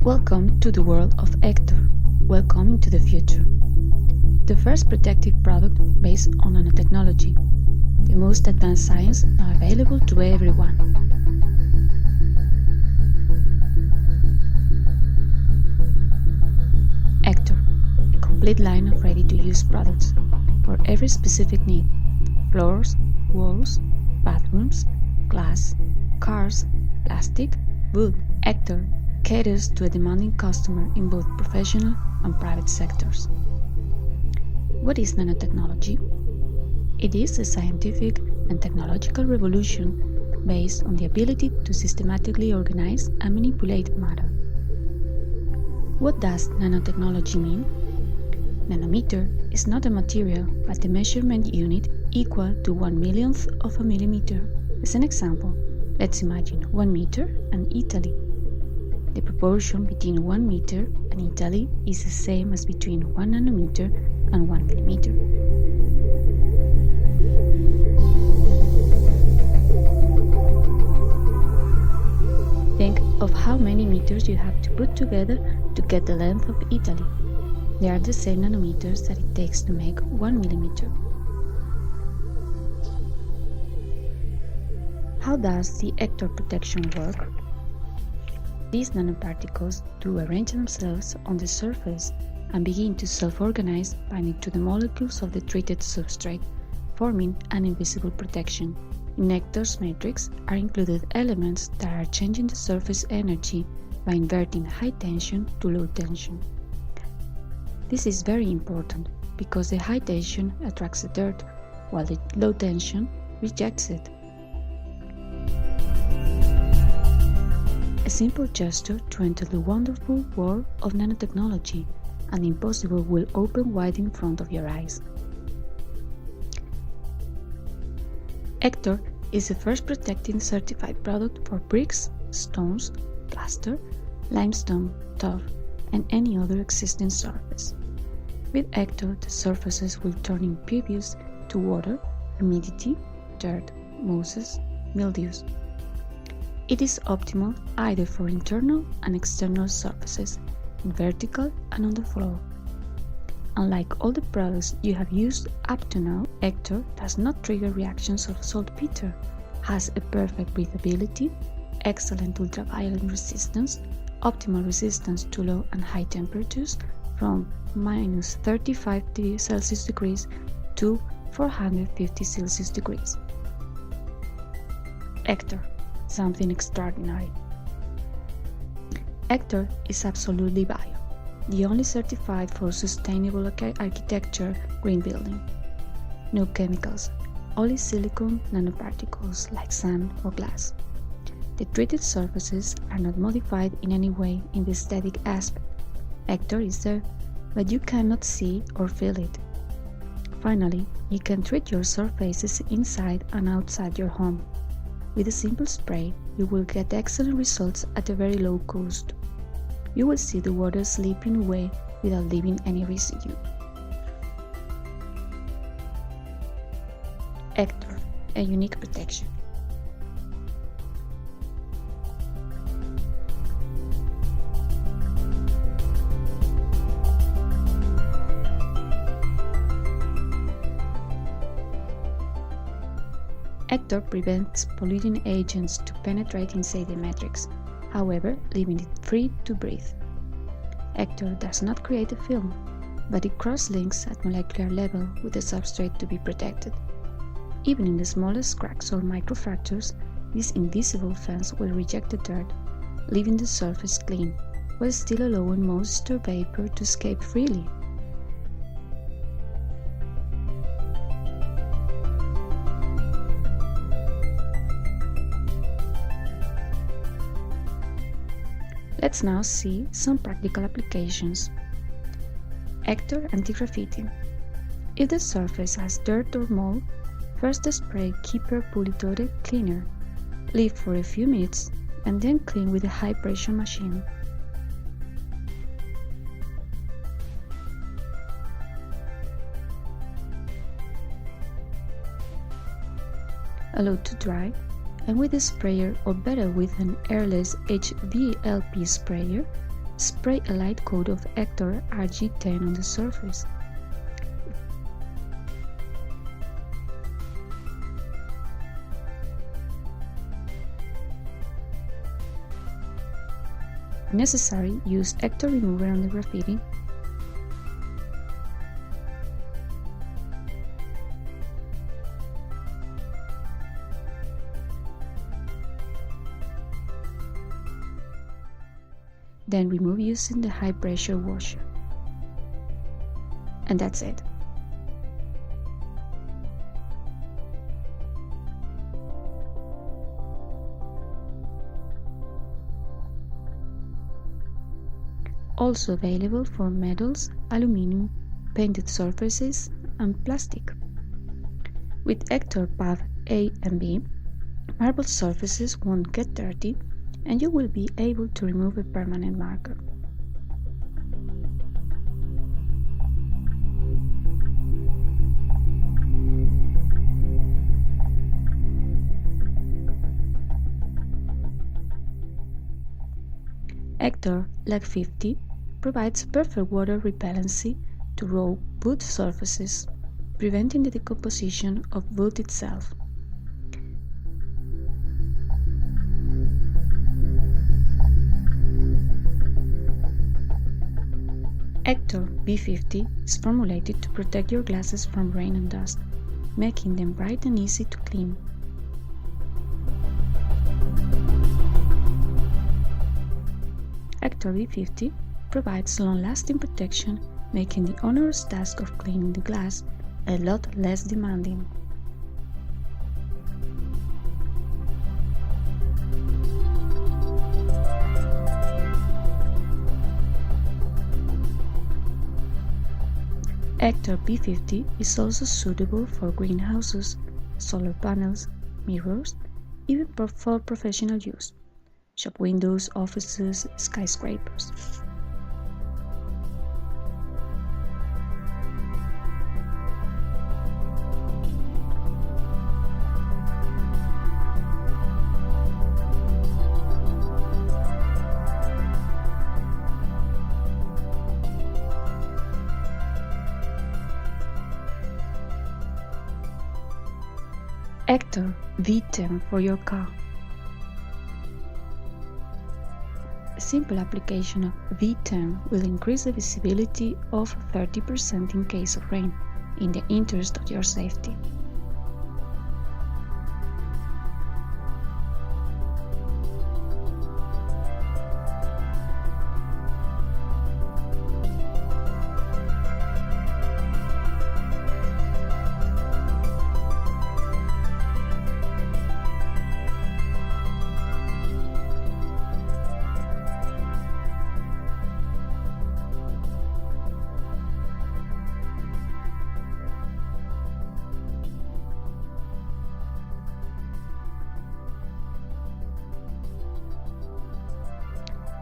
Welcome to the world of Ector. Welcome into the future. The first protective product based on nanotechnology. The most advanced science now available to everyone. Ector, a complete line of ready-to-use products for every specific need. Floors, walls, bathrooms, glass, cars, plastic, wood. Ector caters to a demanding customer in both professional and private sectors. What is nanotechnology? It is a scientific and technological revolution based on the ability to systematically organize and manipulate matter. What does nanotechnology mean? Nanometer is not a material, but a measurement unit equal to 1/1,000,000th of a millimeter. As an example, let's imagine 1 meter and Italy. The proportion between 1 meter and Italy is the same as between 1 nanometer and 1 millimeter. Think of how many meters you have to put together to get the length of Italy. They are the same nanometers that it takes to make 1 millimeter. How does the Ector protection work? These nanoparticles do arrange themselves on the surface and begin to self-organize, binding to the molecules of the treated substrate, forming an invisible protection. In Ector's matrix are included elements that are changing the surface energy by inverting high tension to low tension. This is very important because the high tension attracts the dirt, while the low tension rejects it. A simple gesture to enter the wonderful world of nanotechnology, and the impossible will open wide in front of your eyes. Ector is the first protecting certified product for bricks, stones, plaster, limestone, turf, and any other existing surface. With Ector, the surfaces will turn impervious to water, humidity, dirt, mosses, mildews. It is optimal either for internal and external surfaces, in vertical and on the floor. Unlike all the products you have used up to now, Ector does not trigger reactions of saltpeter, has a perfect breathability, excellent ultraviolet resistance, optimal resistance to low and high temperatures from -35 Celsius degrees to 450 Celsius degrees. Ector, something extraordinary. Ector is absolutely bio, the only certified for sustainable architecture green building. No chemicals, only silicon nanoparticles like sand or glass. The treated surfaces are not modified in any way in the aesthetic aspect. Ector is there, but you cannot see or feel it. Finally, you can treat your surfaces inside and outside your home. With a simple spray, you will get excellent results at a very low cost. You will see the water slipping away without leaving any residue. Ector, a unique protection. Ector prevents polluting agents to penetrate inside the matrix, however, leaving it free to breathe. Ector does not create a film, but it cross-links at molecular level with the substrate to be protected. Even in the smallest cracks or microfractures, this invisible fence will reject the dirt, leaving the surface clean, while still allowing moisture vapor to escape freely. Let's now see some practical applications. Ector anti-graffiti. If the surface has dirt or mold, first spray Keeper Pulitore cleaner, leave for a few minutes, and then clean with a high-pressure machine. Allow to dry, and with a sprayer, or better with an airless HVLP sprayer, spray a light coat of Ector RG10 on the surface. If necessary, use Ector remover on the graffiti. Then remove using the high pressure washer. And that's it. Also available for metals, aluminum, painted surfaces, and plastic. With Ector Path A and B, marble surfaces won't get dirty, and you will be able to remove a permanent marker. Ector Leg 50 provides perfect water repellency to raw wood surfaces, preventing the decomposition of wood itself. Ector B50 is formulated to protect your glasses from rain and dust, making them bright and easy to clean. Ector B50 provides long-lasting protection, making the onerous task of cleaning the glass a lot less demanding. Ector B50 is also suitable for greenhouses, solar panels, mirrors, even for professional use, shop windows, offices, skyscrapers. Ector V10 for your car. A simple application of V10 will increase the visibility of 30% in case of rain, in the interest of your safety.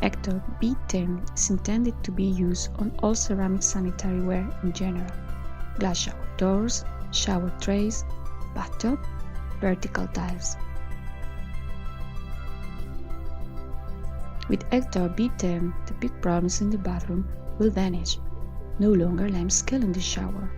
Ector B10 is intended to be used on all ceramic sanitary ware in general, glass shower doors, shower trays, bathtub, vertical tiles. With Ector B10, the big problems in the bathroom will vanish. No longer limescale in the shower,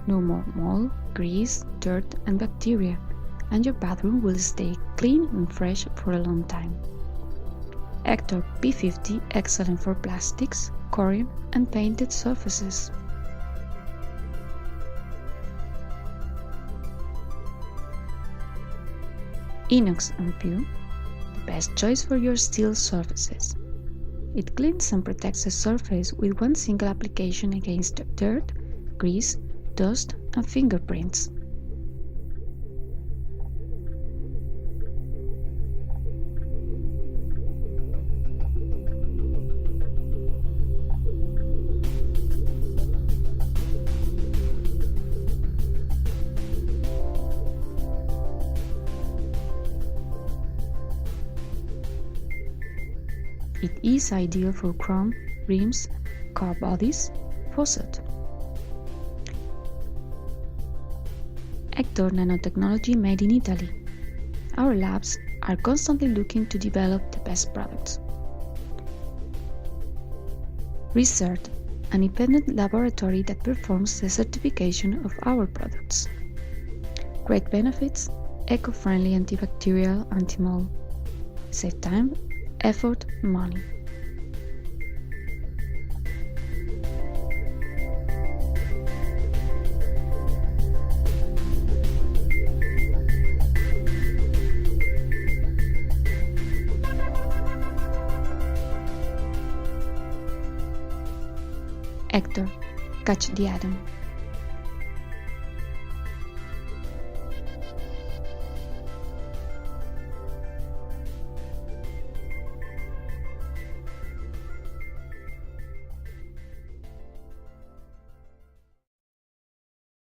no more mold, grease, dirt and bacteria, and your bathroom will stay clean and fresh for a long time. Ector B50 excellent for plastics, corian and painted surfaces. Inox and pure, the best choice for your steel surfaces. It cleans and protects the surface with one single application against dirt, grease, dust and fingerprints. It is ideal for chrome, rims, car bodies, faucet. Ector Nanotechnology made in Italy. Our labs are constantly looking to develop the best products. Research, an independent laboratory that performs the certification of our products. Great benefits: eco-friendly, antibacterial, anti-mold. Save time, effort, money. Ector, catch the atom.